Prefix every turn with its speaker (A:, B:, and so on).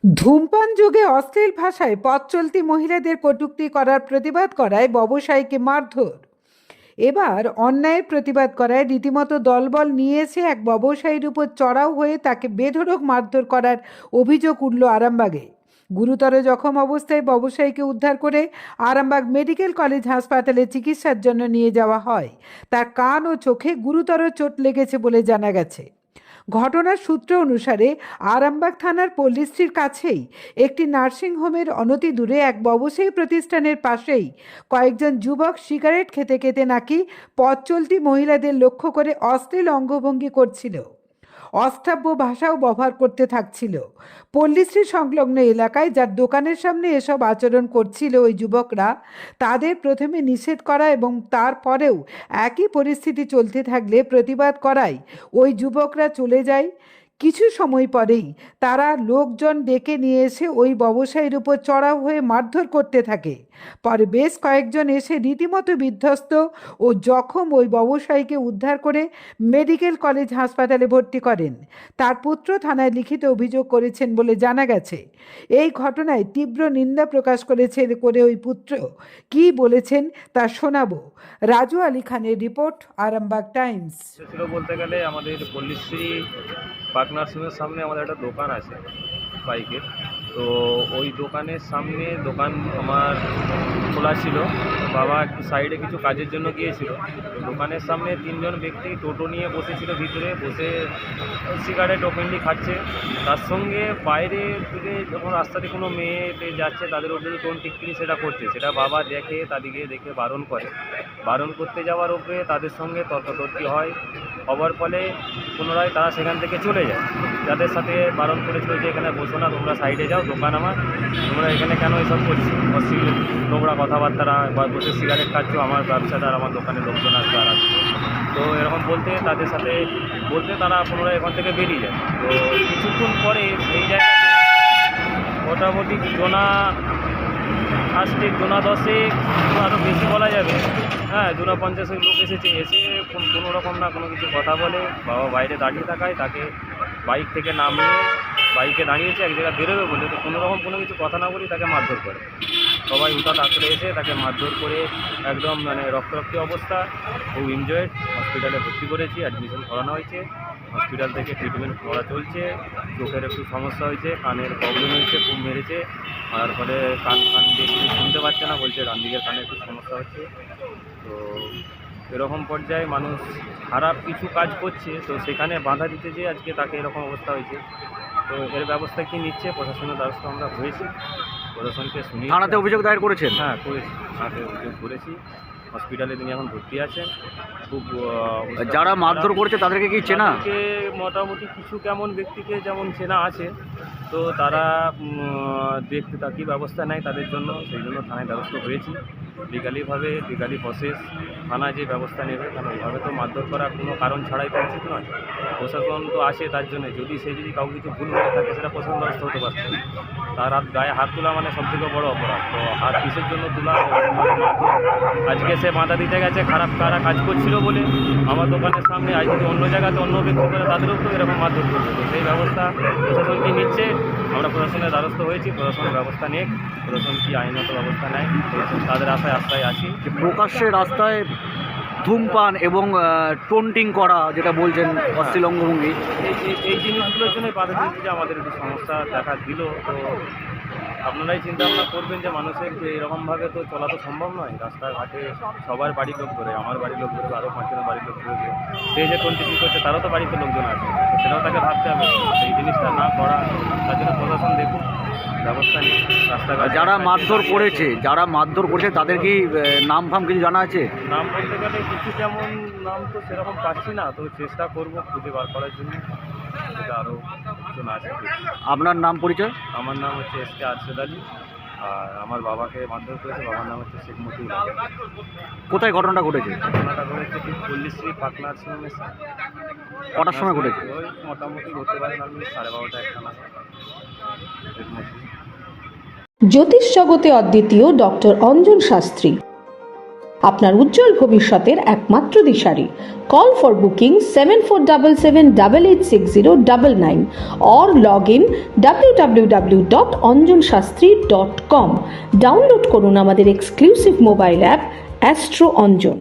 A: ধূমপান যুগে অশ্লীল ভাষায় পথ চলতি মহিলাদের কটূক্তি করার প্রতিবাদ করায় ব্যবসায়ীকে মারধর। এবার অন্যায়ের প্রতিবাদ করায় রীতিমতো দলবল নিয়ে এসে এক ব্যবসায়ীর উপর চড়াও হয়ে তাকে বেধড়ক মারধর করার অভিযোগ উঠল আরামবাগে। গুরুতর জখম অবস্থায় ব্যবসায়ীকে উদ্ধার করে আরামবাগ মেডিকেল কলেজ হাসপাতালে চিকিৎসার জন্য নিয়ে যাওয়া হয়। তার কান ও চোখে গুরুতর চোট লেগেছে বলে জানা গেছে। ঘটনার সূত্র অনুসারে আরামবাগ থানার পল্লীশ্রীর কাছেই একটি নার্সিংহোমের অনতি দূরে এক ব্যবসায়ী প্রতিষ্ঠানের পাশেই কয়েকজন যুবক সিগারেট খেতে খেতে নাকি পথ চলতি মহিলাদের লক্ষ্য করে অশ্লীল অঙ্গভঙ্গি করছিল, অশ্রাব্য ভাষাও ব্যবহার করতে থাকছিল। পল্লীশ্রী সংলগ্ন এলাকায় যার দোকানের সামনে এসব আচরণ করছিল ওই যুবকরা, তাদের প্রথমে নিষেধ করা এবং তারপরেও একই পরিস্থিতি চলতে থাকলে প্রতিবাদ করায় ওই যুবকরা চলে যায়। কিছু সময় পরেই তারা লোকজন ডেকে নিয়ে এসে ওই ব্যবসায়ীর উপর চড়াও হয়ে মারধর করতে থাকে। পরে বেশ কয়েকজন এসে রীতিমতো বিধ্বস্ত ও জখম ওই ব্যবসায়ীকে উদ্ধার করে মেডিকেল কলেজ হাসপাতালে ভর্তি করেন। তার পুত্র থানায় লিখিত অভিযোগ করেছেন বলে জানা গেছে। এই ঘটনায় তীব্র নিন্দা প্রকাশ করে ওই পুত্র কি বলেছেন তা শোনাবো। রাজু আলী খানের রিপোর্ট, আরামবাগ টাইমস।
B: ছিল বলতে গেলে আমাদের পল্লীশ্রী পাক নার্সিংয়ের সামনে আমাদের একটা দোকান আছে বাইকের। তো ওই দোকানের সামনে দোকান আমার খোলা ছিল, বাবা একটু সাইডে কিছু কাজের জন্য গিয়েছিল। তো দোকানের সামনে তিনজন ব্যক্তি টোটো নিয়ে বসেছিল, ভিতরে বসে সিগারেট ওপেনলি খাচ্ছে। তার সঙ্গে বাইরে থেকে যখন রাস্তাতে কোনো মেয়ে যাচ্ছে তাদের উপরে টোন টিটকিরি সেটা করছে, সেটা বাবা দেখে, তাদেরকে দেখে বারণ করতে যাওয়ার উপরে তাদের সঙ্গে তর্কাতর্কি হয়। হওয়ার ফলে পুনরায় তারা সেখান থেকে চলে যায়। যাদের সাথে বারণ করেছিল যে এখানে বসো না, তোমরা সাইডে যাও, দোকান আমার, তোমরা এখানে কেন এসব করছো, অশ্লীল নোংরা কথাবার্তা বা বসে সিগারেট খাচ্ছ, আমার ব্যবসাদার, আমার দোকানে লোকজন আসবে আর আসবে। তো এরকম তাদের সাথে বলতে তারা পুনরায় এখান থেকে বেরিয়ে যায়। তো কিছুক্ষণ পরে সেই জায়গাতে মোটামুটি জোনা 10 আরও বেশি বলা যাবে, হ্যাঁ 50 লোক এসেছে। এসে কোনো রকম না কোনো কিছু কথা বলে, বাবা বাইরে দাঁড়িয়ে থাকায় তাকে বাইক থেকে নামিয়ে বাইকে দাঁড়িয়েছে এক জায়গায় বেরোবে বলে, তো কোনো কিছু কথা না বলেই তাকে মারধর করে। সবাই হুটাৎ আঁকড়ে এসে তাকে মারধর করে একদম রক্তারক্তি অবস্থা, খুব ইনজয়েড। হসপিটালে ভর্তি করেছি, অ্যাডমিশন করানো হয়েছে, হসপিটাল থেকে ট্রিটমেন্ট করা চলছে। চোখের একটু সমস্যা হয়েছে, কানের প্রবলেম হয়েছে, খুব মেরেছে, আর ফলে কান দিয়ে কিছু শুনতে পাচ্ছে না, বলছে ডান দিকের কানে একটু সমস্যা হচ্ছে। তো এরকম পর্যায়ে মানুষ খারাপ কিছু কাজ করছে, তো সেখানে বাধা দিতে যেয়ে আজকে তাকে এরকম অবস্থা হয়েছে। তো এর ব্যবস্থা কি নিচ্ছে প্রশাসনের দ্বারস্থ আমরা হয়েছি, প্রশাসনকে শুনিয়ে।
C: থানাতে অভিযোগ দায়ের করেছেন?
B: হ্যাঁ করেছি, থানাতে অভিযোগ করেছি। হসপিটালে তিনি এখন ভর্তি আছেন। খুব
C: যারা মারধর করেছে তাদেরকে কি চেনা?
B: মোটামুটি কিছু কেমন ব্যক্তিকে যেমন চেনা আছে, তো তারা দেখতে তা কী ব্যবস্থা নেয় তাদের জন্য, সেই জন্য থানায় দ্বারস্থ হয়েছি। লিগালি প্রসেস, থানা যে ব্যবস্থা নেবে, কারণ ওইভাবে তো মারধর করার কোনো কারণ ছাড়াই তো উচিত নয়। প্রশাসন তো আসে তার জন্য, যদি কাউকে কিছু ভুল হয়ে থাকে সেটা প্রশাসন দ্বারস্থ হতে পারত। তার গায়ে হাত তোলা মানে সবথেকে বড় অপরাধ। তো হাত কিসের জন্য তোলা, আজকে সে বাধা দিতে গেছে খারাপ কারা কাজ করছিল বলে আমার দোকানের সামনে। আজ যদি অন্য জায়গাতে অন্য ব্যক্তি করে তাদেরও তো এরকম মারধর করবে। তো সেই ব্যবস্থা প্রশাসন কি নিচ্ছে, আমরা প্রশাসনের দ্বারস্থ হয়েছি, প্রশাসনের ব্যবস্থা নেই, প্রশাসন কি আইনত ব্যবস্থা নেয়, তাদের আশায় আছি।
C: প্রকাশ্যে রাস্তায় ধূমপান এবং টোন্টিং করা, যেটা বলছেন অশ্লীল অঙ্গভঙ্গি,
B: এই জিনিসগুলোর জন্যই বাধা দিচ্ছে, যে আমাদের একটু সমস্যা দেখা দিল। তো আপনারাই চিন্তা ভাবনা করবেন যে মানুষের যে এরকমভাবে তো চলা তো সম্ভব নয়। রাস্তাঘাটে সবার বাড়ির লোক ধরে, আমার বাড়ির লোক ধরে, আরও 5জনের বাড়ির লোক ধরে, সে যে কন্টিনিউ করছে তারও তো বাড়িতে লোকজন আছে, সেটাও তাকে ভাবতে হবে। এই জিনিসটা না করা, তার জন্য প্রশাসন দেখুন, ব্যবস্থা নিন। রাস্তাঘাট
C: যারা মারধর করেছে তাদের কি নাম ফাম কিছু জানা আছে?
B: নাম বলতে গেলে কিছু তেমন নাম তো সেরকম পাচ্ছি না, তো চেষ্টা করব খুঁজে বার করার জন্য, সেটা আরও কিছু না আছে।
C: আপনার নাম পরিচয়?
B: আমার নাম হচ্ছে এসকে আরশেদ আলী, আর আমার বাবাকে মারধর করেছে, বাবার নাম হচ্ছে শেখ মতিউল।
C: কোথায় ঘটনাটা ঘটেছে?
B: ঘটনাটা ঘটেছে ঠিক পল্লীশ্রী পাক নার্সিংহোমের সামনে।
C: কটার সময় ঘটেছে?
B: ওই মোটামুটি ধরতে পারেন আপনি 12:30 একটা না এর মধ্যে।
D: জ্যোতিষ জগতে অদ্বিতীয় ডক্টর অঞ্জন শাস্ত্রী, আপনার উজ্জ্বল ভবিষ্যতের একমাত্র দিশারি। Call for booking 7477886099 or log in www.anjanshastri.com। Download করুন আমাদের exclusive mobile app astro Anjan.